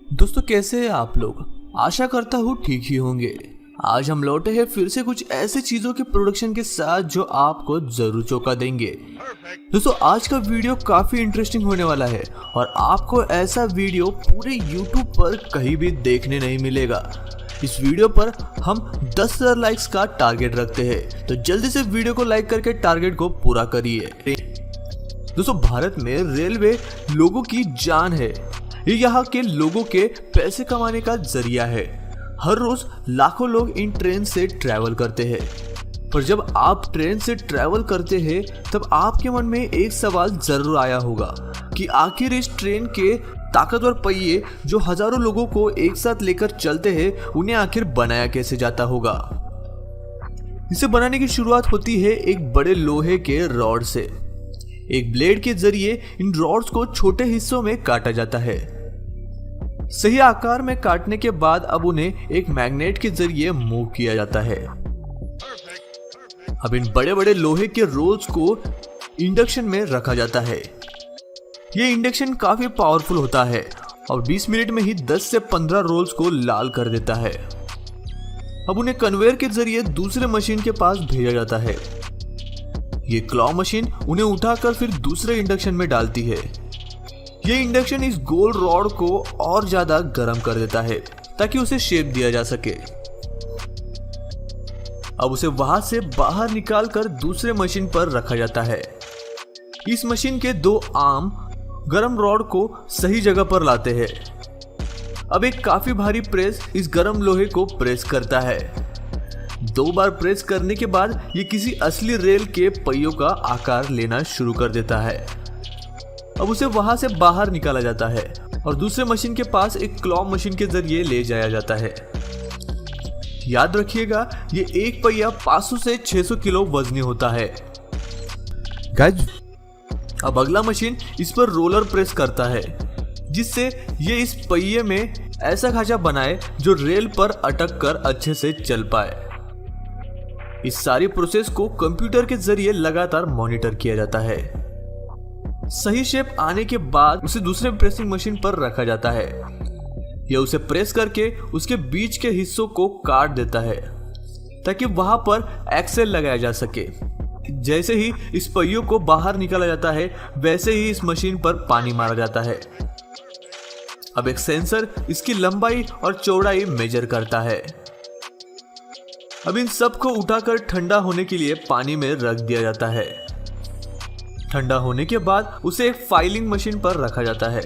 दोस्तों कैसे हैं आप लोग। आशा करता हूँ ठीक ही होंगे। आज हम लौटे हैं फिर से कुछ ऐसे चीजों के प्रोडक्शन के साथ जो आपको जरूर चौंका देंगे। दोस्तों आज का वीडियो काफी इंटरेस्टिंग होने वाला है और आपको ऐसा वीडियो पूरे YouTube पर कहीं भी देखने नहीं मिलेगा। इस वीडियो पर हम 10,000 लाइक्स का टारगेट रखते हैं, तो जल्दी से वीडियो को लाइक करके टारगेट को पूरा करिए। दोस्तों भारत में रेलवे लोगों की जान है। ये यहाँ के लोगों के पैसे कमाने का जरिया है। हर रोज लाखों लोग इन ट्रेन से ट्रैवल करते हैं। पर जब आप ट्रेन से ट्रैवल करते हैं तब आपके मन में एक सवाल जरूर आया होगा कि आखिर इस ट्रेन के ताकतवर पहिए जो हजारों लोगों को एक साथ लेकर चलते हैं, उन्हें आखिर बनाया कैसे जाता होगा। इसे बनाने की शुरुआत होती है एक बड़े लोहे के रॉड से। एक ब्लेड के जरिए इन रॉड्स को छोटे हिस्सों में काटा जाता है। सही आकार में काटने के बाद अब उन्हें एक मैग्नेट के जरिए मूव किया जाता है। अब इन बड़े बड़े लोहे के रोल्स को इंडक्शन में रखा जाता है। यह इंडक्शन काफी पावरफुल होता है और 20 मिनट में ही 10 से 15 रोल्स को लाल कर देता है। अब उन्हें कन्वेयर के जरिए दूसरे मशीन के पास भेजा जाता है। ये क्लॉ मशीन उन्हें उठाकर फिर दूसरे इंडक्शन में डालती है। ये इंडक्शन इस गोल रॉड को और ज्यादा गर्म कर देता है ताकि उसे शेप दिया जा सके। अब उसे वहां से बाहर निकालकर दूसरे मशीन पर रखा जाता है। इस मशीन के दो आर्म गर्म रॉड को सही जगह पर लाते हैं। अब एक काफी भारी प्रेस इस गर्म लोहे को प्रेस करता है। 2 बार प्रेस करने के बाद ये किसी असली रेल के पहियों का आकार लेना शुरू कर देता है। अब उसे वहां से बाहर निकाला जाता है और दूसरे मशीन के पास एक क्लॉ मशीन के जरिए ले जाया जाता है। याद रखिएगा ये एक पहिया 500 से 600 किलो वजनी होता है। गाइस, अब अगला मशीन इस पर रोलर प्रेस करता है जिससे ये इस पहिए में ऐसा खांचा बनाए जो रेल पर अटक कर अच्छे से चल पाए। इस सारी प्रोसेस को कंप्यूटर के जरिए लगातार मॉनिटर किया जाता है। सही शेप आने के बाद उसे दूसरे प्रेसिंग मशीन पर रखा जाता है। यह उसे प्रेस करके उसके बीच के हिस्सों को काट देता है ताकि वहां पर एक्सेल लगाया जा सके। जैसे ही इस पहियों को बाहर निकाला जाता है वैसे ही इस मशीन पर पानी मारा जाता है। अब एक सेंसर इसकी लंबाई और चौड़ाई मेजर करता है। अब इन सब को उठाकर ठंडा होने के लिए पानी में रख दिया जाता है। ठंडा होने के बाद उसे एक फाइलिंग मशीन पर रखा जाता है।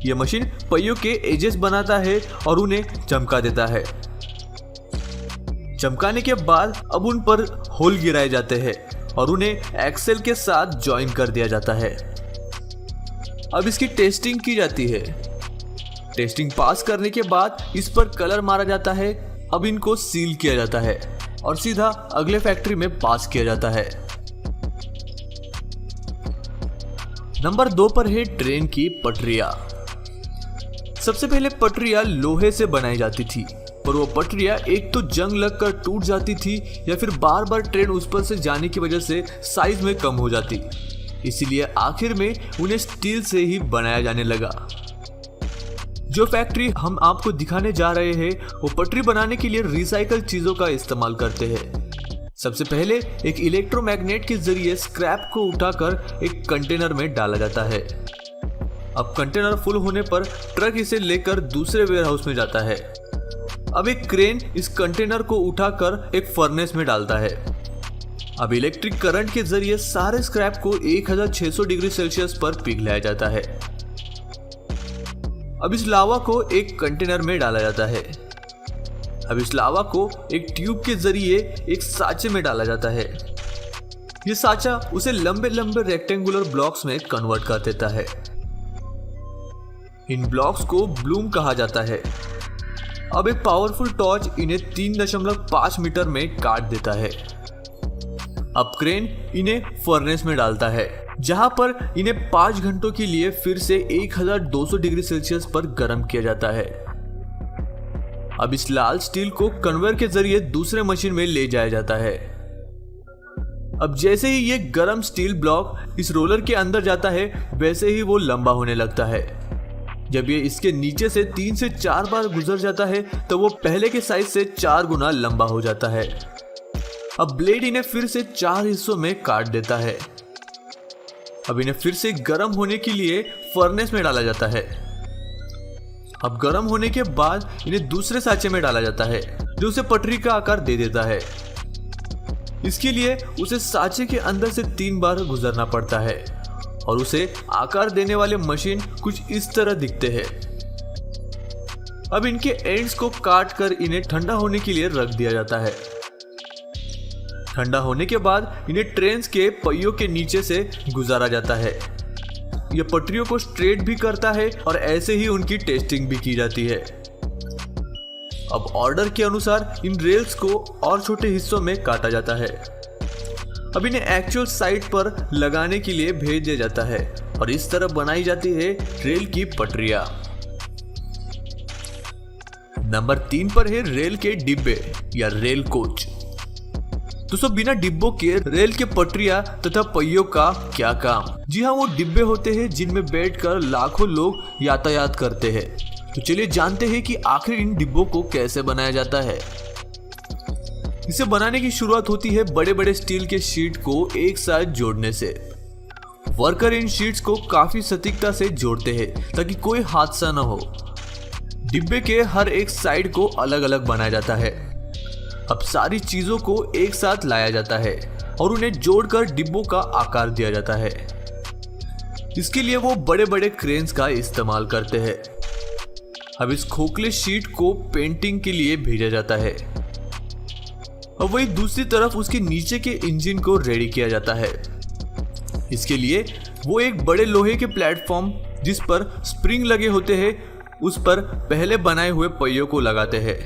यह मशीन पहियों के एजेस बनाता है और उन्हें चमका देता है। चमकाने के बाद अब उन पर होल गिराए जाते हैं और उन्हें एक्सेल के साथ ज्वाइन कर दिया जाता है। अब इसकी टेस्टिंग की जाती है। टेस्टिंग पास करने के बाद इस पर कलर मारा जाता है। अब इनको सील किया जाता है और सीधा अगले फैक्ट्री में पास किया जाता है। नंबर 2 पर है ट्रेन की पटरियां। सबसे पहले पटरियां लोहे से बनाई जाती थी, पर वो पटरियां एक तो जंग लगकर टूट जाती थी या फिर बार बार ट्रेन उस पर से जाने की वजह से साइज में कम हो जाती। इसीलिए आखिर में उन्हें स्टील से ही बनाया जाने लगा। जो फैक्ट्री हम आपको दिखाने जा रहे हैं वो पटरी बनाने के लिए रिसाइकल चीजों का इस्तेमाल करते हैं। सबसे पहले एक इलेक्ट्रोमैग्नेट के जरिए स्क्रैप को उठाकर एक कंटेनर में डाला जाता है। अब कंटेनर फुल होने पर ट्रक इसे लेकर दूसरे वेयरहाउस में जाता है। अब एक क्रेन इस कंटेनर को उठाकर एक फर्नेस में डालता है। अब इलेक्ट्रिक करंट के जरिए सारे स्क्रैप को 1600 डिग्री सेल्सियस पर पिघलाया जाता है। अब इस लावा को एक कंटेनर में डाला जाता है। अब इस लावा को एक ट्यूब के जरिए एक साँचे में डाला जाता है। यह साँचा उसे लंबे लंबे रेक्टेंगुलर ब्लॉक्स में कन्वर्ट कर देता है। इन ब्लॉक्स को ब्लूम कहा जाता है। अब एक पावरफुल टॉर्च इन्हें 3.5 मीटर में काट देता है। अब क्रेन इन्हें फर्नेस में डालता है जहां पर इन्हें 5 घंटों के लिए फिर से 1200 डिग्री सेल्सियस पर गर्म किया जाता है। अब इस लाल स्टील को कन्वेयर के जरिए दूसरे मशीन में ले जाया जाता है। अब जैसे ही ये गर्म स्टील ब्लॉक इस रोलर के अंदर जाता है वैसे ही वो लंबा होने लगता है। जब ये इसके नीचे से 3 से 4 बार गुजर जाता है तो वो पहले के साइज से 4 गुना लंबा हो जाता है। अब ब्लेड इन्हें फिर से 4 हिस्सों में काट देता है। अब इन्हें फिर से गर्म होने के लिए फर्नेस में डाला जाता है। अब गर्म होने के बाद इन्हें दूसरे सांचे में डाला जाता है जो उसे पटरी का आकार दे देता है। इसके लिए उसे सांचे के अंदर से 3 बार गुजरना पड़ता है और उसे आकार देने वाले मशीन कुछ इस तरह दिखते हैं। अब इनके एंड्स को काट कर इन्हें ठंडा होने के लिए रख दिया जाता है। ठंडा होने के बाद इन्हें ट्रेन के पहियों के नीचे से गुजारा जाता है। यह पटरियों को स्ट्रेट भी करता है और ऐसे ही उनकी टेस्टिंग भी की जाती है। अब ऑर्डर के अनुसार इन रेल्स को और छोटे हिस्सों में काटा जाता है। अब इन्हें एक्चुअल साइट पर लगाने के लिए भेज दिया जाता है और इस तरह बनाई जाती है रेल की पटरियां। नंबर 3 पर है रेल के डिब्बे या रेल कोच। दोस्तों, बिना डिब्बों के रेल के पटरियां तथा पहियों का क्या काम। जी हाँ, वो डिब्बे होते हैं जिनमें बैठकर लाखों लोग यातायात करते हैं। तो चलिए जानते हैं कि आखिर इन डिब्बों को कैसे बनाया जाता है। इसे बनाने की शुरुआत होती है बड़े बड़े स्टील के शीट को एक साथ जोड़ने से। वर्कर इन शीट्स को काफी सटीकता से जोड़ते हैं ताकि कोई हादसा न हो। डिब्बे के हर एक साइड को अलग अलग बनाया जाता है। अब सारी चीजों को एक साथ लाया जाता है और उन्हें जोड़कर डिब्बों का आकार दिया जाता है। इसके लिए वो बड़े बड़े क्रेन्स का इस्तेमाल करते हैं। अब इस खोखले शीट को पेंटिंग के लिए भेजा जाता है। अब वही दूसरी तरफ उसके नीचे के इंजन को रेडी किया जाता है। इसके लिए वो एक बड़े लोहे के प्लेटफॉर्म जिस पर स्प्रिंग लगे होते हैं उस पर पहले बनाए हुए पहियों को लगाते हैं।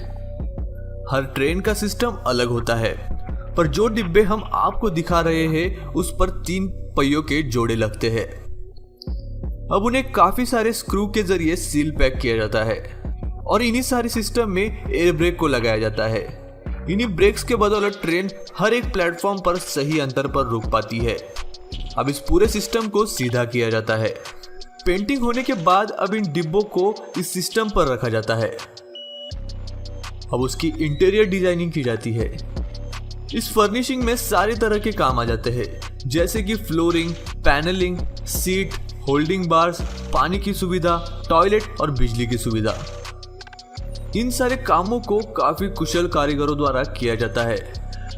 हर ट्रेन का सिस्टम अलग होता है, पर जो डिब्बे हम आपको दिखा रहे हैं उस पर 3 पहियों के जोड़े लगते हैं। अब उन्हें काफी सारे स्क्रू के जरिए सील पैक किया जाता है और इन्हीं सारे सिस्टम में एयर ब्रेक को लगाया जाता है। इन्हीं ब्रेक्स के बदौलत ट्रेन हर एक प्लेटफॉर्म पर सही अंतर पर रुक पाती है। अब इस पूरे सिस्टम को सीधा किया जाता है। पेंटिंग होने के बाद अब इन डिब्बों को इस सिस्टम पर रखा जाता है। अब उसकी इंटीरियर डिजाइनिंग की जाती है। इस फर्निशिंग में सारे तरह के काम आ जाते हैं, जैसे कि flooring, panelling, seat, holding bars, पानी की सुविधा, टॉयलेट और बिजली की सुविधा। इन सारे कामों को काफी कुशल कारीगरों द्वारा किया जाता है।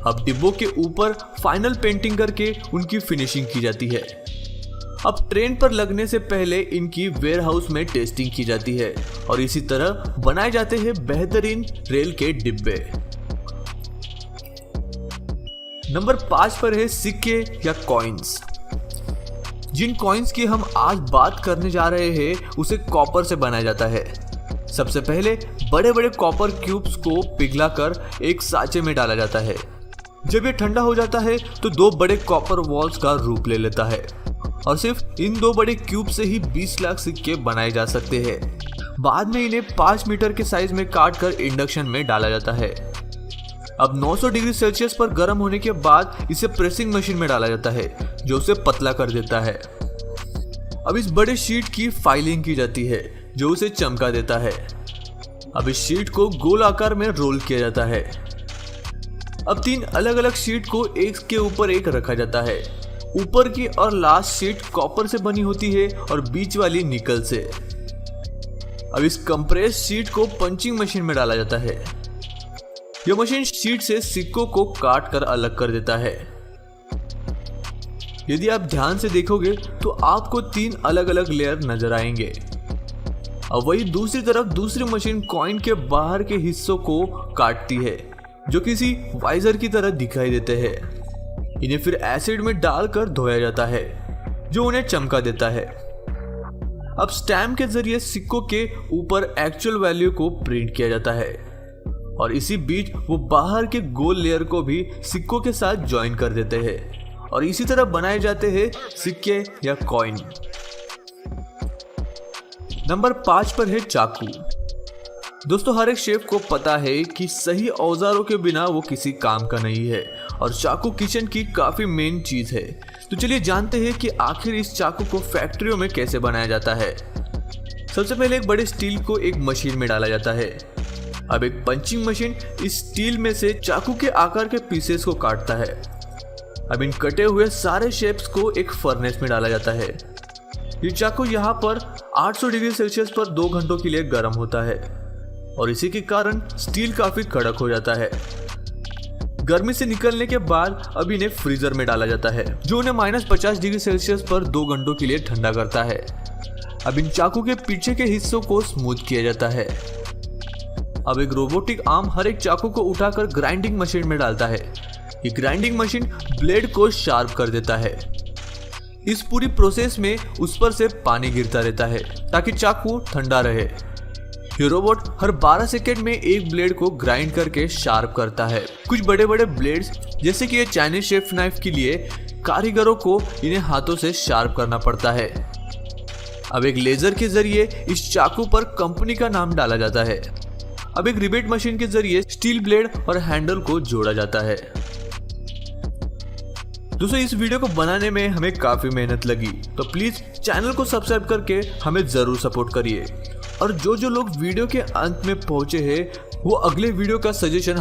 अब डिब्बों के ऊपर फाइनल पेंटिंग करके उनकी फिनिशिंग की जाती है। अब ट्रेन पर लगने से पहले इनकी वेयरहाउस में टेस्टिंग की जाती है और इसी तरह बनाए जाते हैं बेहतरीन रेल के डिब्बे। नंबर 5 पर है सिक्के या कॉइन्स। जिन कॉइन्स की हम आज बात करने जा रहे हैं उसे कॉपर से बनाया जाता है। सबसे पहले बड़े बड़े कॉपर क्यूब्स को पिघलाकर एक सांचे में डाला जाता है। जब ये ठंडा हो जाता है तो 2 बड़े कॉपर वॉल्स का रूप ले लेता है और सिर्फ इन 2 बड़े क्यूब से ही 20 लाख सिक्के बनाए जा सकते हैं। बाद में इन्हें 5 मीटर के साइज में काटकर इंडक्शन में डाला जाता है। अब 900 डिग्री सेल्सियस पर गर्म होने के बाद इसे प्रेसिंग मशीन में डाला जाता है जो उसे पतला कर देता है। अब इस बड़े शीट की फाइलिंग की जाती है जो उसे चमका देता है। अब इस शीट को गोल आकार में रोल किया जाता है। अब 3 अलग अलग शीट को एक के ऊपर एक रखा जाता है। ऊपर की और लास्ट शीट कॉपर से बनी होती है और बीच वाली निकल से। अब इस कंप्रेस शीट को पंचिंग मशीन में डाला जाता है। यह मशीन शीट से सिक्कों को काट कर अलग कर देता है। यदि आप ध्यान से देखोगे तो आपको 3 अलग अलग लेयर नजर आएंगे। अब वही दूसरी तरफ दूसरी मशीन कॉइन के बाहर के हिस्सों को काटती है जो किसी वाइजर की तरह दिखाई देते हैं। इन्हें फिर एसिड में डालकर धोया जाता है जो उन्हें चमका देता है। अब स्टैम्प के जरिए सिक्कों के ऊपर एक्चुअल वैल्यू को प्रिंट किया जाता है और इसी बीच वो बाहर के गोल लेयर को भी सिक्कों के साथ ज्वाइन कर देते हैं और इसी तरह बनाए जाते हैं सिक्के या कॉइन। नंबर 5 पर है चाकू। दोस्तों, हर एक शेफ को पता है कि सही औजारों के बिना वो किसी काम का नहीं है और चाकू किचन की काफी मेन चीज है। तो चलिए जानते हैं कि आखिर इस चाकू को फैक्ट्रियों में कैसे बनाया जाता है। सबसे पहले एक बड़े स्टील को एक मशीन में डाला जाता है। अब एक पंचिंग मशीन इस स्टील में से चाकू के आकार के पीसेस को काटता है। अब इन कटे हुए सारे शेप्स को एक फर्नेस में डाला जाता है। ये चाकू यहाँ पर 800 डिग्री सेल्सियस पर 2 घंटों के लिए गर्म होता है और इसी के कारण स्टील काफी कड़क हो जाता है। गर्मी से निकलने के बाद अब इन्हें फ्रीजर में डाला जाता है, जो उन्हें -50 डिग्री सेल्सियस पर 2 घंटों के लिए ठंडा करता है। अब इन चाकू के पीछे के हिस्सों को स्मूथ किया जाता है। अब एक रोबोटिक आर्म हर एक चाकू को उठाकर ग्राइंडिंग मशीन में डालता है। ये ग्राइंडिंग मशीन ब्लेड को शार्प कर देता है। इस पूरी प्रोसेस में उस पर से पानी गिरता रहता है ताकि चाकू ठंडा रहे। ये रोबोट हर 12 सेकेंड में एक ब्लेड को ग्राइंड करके शार्प करता है। कुछ बड़े बड़े ब्लेड्स जैसे कि ये चाइनीज शेफ नाइफ के लिए कारीगरों को इन्हें हाथों से शार्प करना पड़ता है। अब एक लेजर के जरिए इस चाकू पर कंपनी का नाम डाला जाता है। अब एक रिवेट मशीन के जरिए स्टील ब्लेड और हैंडल को जोड़ा जाता है। दोस्तों, इस वीडियो को बनाने में हमें काफी मेहनत लगी, तो प्लीज चैनल को सब्सक्राइब करके हमें जरूर सपोर्ट करिए। और जो लोग वीडियो के अंत में पहुंचे हैं वो अगले वीडियो का सजेशन